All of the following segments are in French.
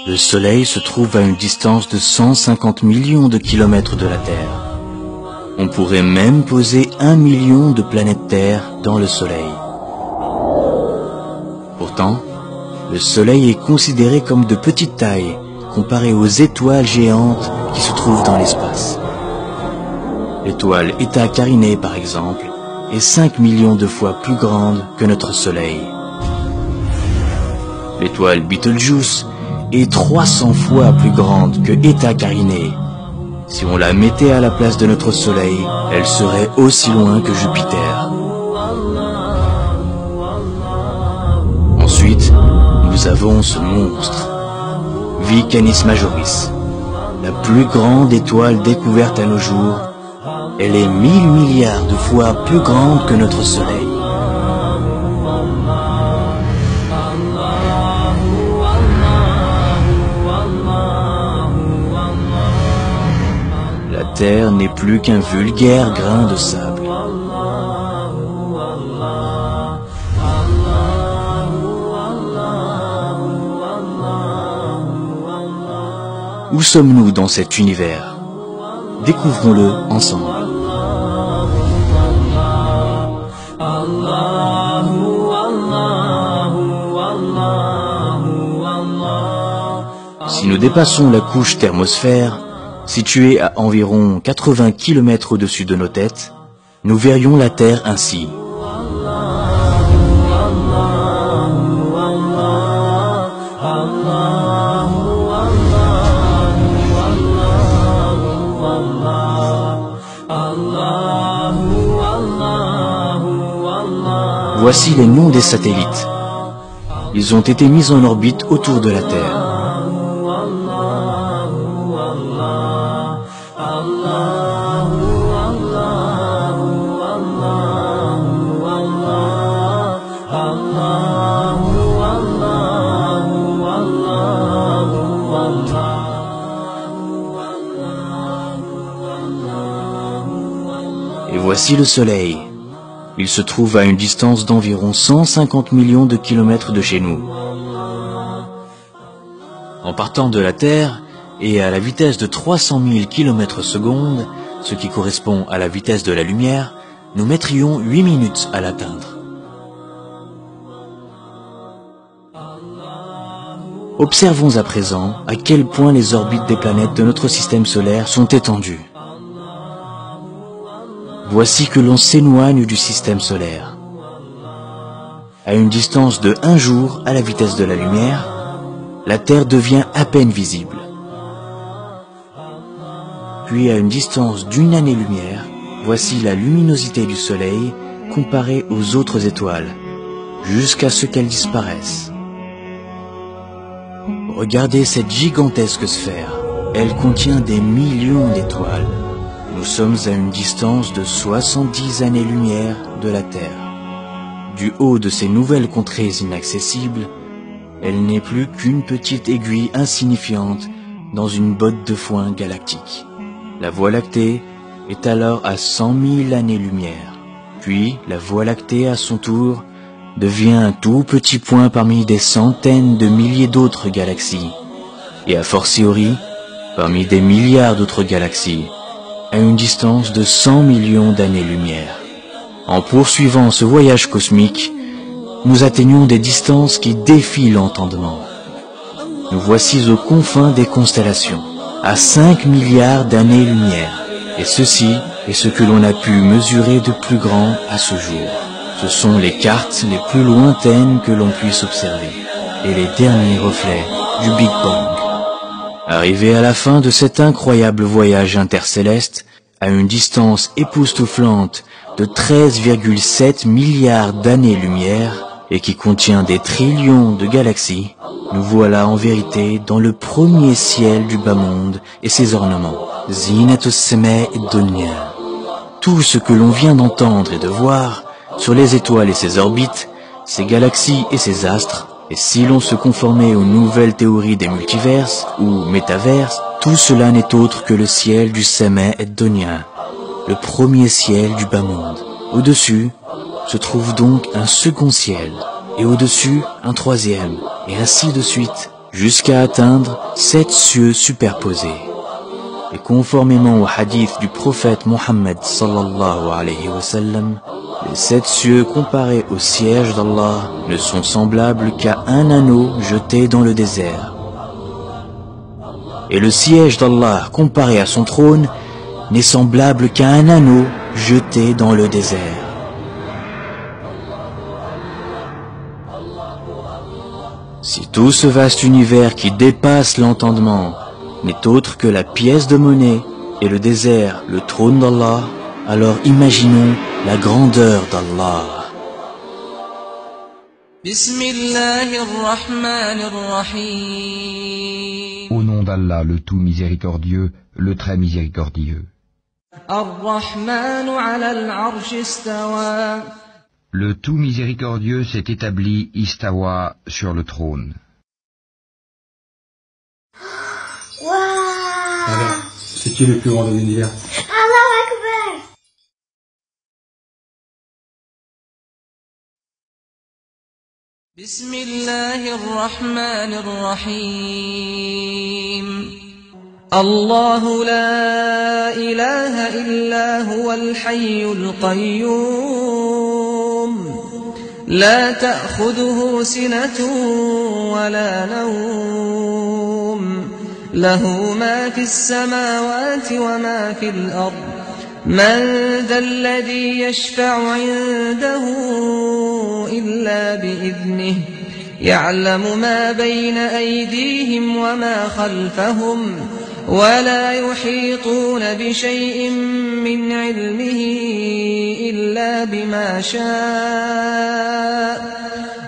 Le Soleil se trouve à une distance de 150 millions de kilomètres de la Terre. On pourrait même poser 1 million de planètes Terre dans le Soleil. Pourtant, le Soleil est considéré comme de petite taille comparé aux étoiles géantes qui se trouvent dans l'espace. L'étoile Eta Carinae, par exemple, est 5 millions de fois plus grande que notre Soleil. L'étoile Betelgeuse est 300 fois plus grande que Eta Carinae. Si on la mettait à la place de notre Soleil, elle serait aussi loin que Jupiter. Ensuite, nous avons ce monstre, V Canis Majoris, la plus grande étoile découverte à nos jours. Elle est 1000 milliards de fois plus grande que notre Soleil. La Terre n'est plus qu'un vulgaire grain de sable. Où sommes-nous dans cet univers? Découvrons-le ensemble. Si nous dépassons la couche thermosphère, située à environ 80 km au-dessus de nos têtes, nous verrions la Terre ainsi. Voici les noms des satellites. Ils ont été mis en orbite autour de la Terre. Et voici le Soleil. Il se trouve à une distance d'environ 150 millions de kilomètres de chez nous. En partant de la Terre et à la vitesse de 300 000 km/s, ce qui correspond à la vitesse de la lumière, nous mettrions 8 minutes à l'atteindre. Observons à présent à quel point les orbites des planètes de notre système solaire sont étendues. Voici que l'on s'éloigne du système solaire. À une distance de 1 jour à la vitesse de la lumière, la Terre devient à peine visible. Puis à une distance d'1 année-lumière, voici la luminosité du Soleil comparée aux autres étoiles, jusqu'à ce qu'elle disparaisse. Regardez cette gigantesque sphère. Elle contient des millions d'étoiles. Nous sommes à une distance de 70 années-lumière de la Terre. Du haut de ces nouvelles contrées inaccessibles, elle n'est plus qu'une petite aiguille insignifiante dans une botte de foin galactique. La Voie lactée est alors à 100 000 années-lumière. Puis, la Voie lactée, à son tour, devient un tout petit point parmi des centaines de milliers d'autres galaxies, et a fortiori, parmi des milliards d'autres galaxies, à une distance de 100 millions d'années-lumière. En poursuivant ce voyage cosmique, nous atteignons des distances qui défient l'entendement. Nous voici aux confins des constellations, à 5 milliards d'années-lumière, et ceci est ce que l'on a pu mesurer de plus grand à ce jour. Ce sont les cartes les plus lointaines que l'on puisse observer, et les derniers reflets du Big Bang. Arrivé à la fin de cet incroyable voyage intercéleste, à une distance époustouflante de 13,7 milliards d'années-lumière, et qui contient des trillions de galaxies, nous voilà en vérité dans le premier ciel du bas monde et ses ornements. Zinatus Samae Dunya. Tout ce que l'on vient d'entendre et de voir sur les étoiles et ses orbites, ses galaxies et ses astres, et si l'on se conformait aux nouvelles théories des multiverses ou métaverses, tout cela n'est autre que le ciel du Samae Dunya, le premier ciel du bas monde. Au-dessus se trouve donc un second ciel, et au-dessus un troisième, et ainsi de suite, jusqu'à atteindre 7 cieux superposés. Et conformément au hadith du prophète Mohammed sallallahu alayhi wa sallam, les 7 cieux comparés au siège d'Allah ne sont semblables qu'à un anneau jeté dans le désert. Et le siège d'Allah comparé à son trône n'est semblable qu'à un anneau jeté dans le désert. Si tout ce vaste univers qui dépasse l'entendement n'est autre que la pièce de monnaie et le désert, le trône d'Allah, alors imaginons la grandeur d'Allah. Au nom d'Allah, le tout miséricordieux, le très miséricordieux. Le tout miséricordieux s'est établi istawa sur le trône. Alors, c'est qui le plus grand de l'univers? Allahu Akbar. الله لا إله إلا هو الحي القيوم لا تأخذه سنة ولا نوم له ما في السماوات وما في الأرض من ذا الذي يشفع عنده إلا بإذنه يعلم ما بين أيديهم وما خلفهم ولا يحيطون بشيء من علمه إلا بما شاء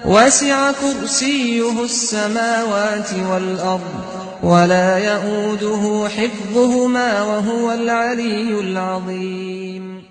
وسع كرسيه السماوات والأرض ولا يؤوده حفظهما وهو العلي العظيم